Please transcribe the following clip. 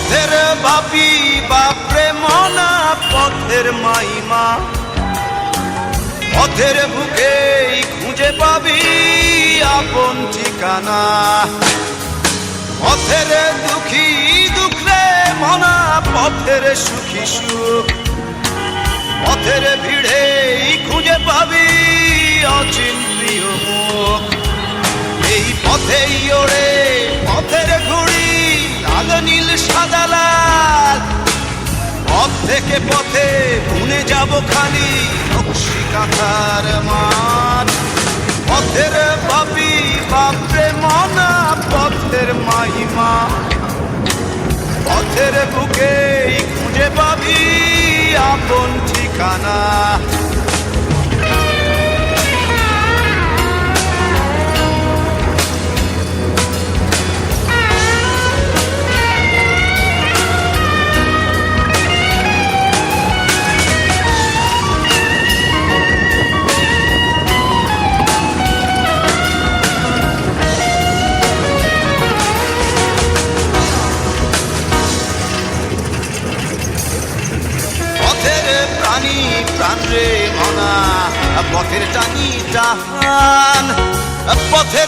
পথের বাপি বাপরে মনা পথের মাইমা, পথের বুকেই খুঁজে পাবি আপন ঠিকানা। পথের দুঃখী দুঃখ রে মনা, পথের সুখী সুখ, পথের ভিড়েই খুঁজে পাবি অচিন প্রিয় মুখ। এই পথেই ওড়ে পথের ঘুড়ি, লাল নীল সাদা লাল, পথ থেকে পথে বুনে যাব খালি নকশি কাঁথার মাঠ। পথের বাপি বাপরে মনা পথের মাইমা, পথের বুকেই খুঁজে পাবি আপন ঠিকানা। প্রাণী প্রাণ রে মনা, পথের টানি টান, পথের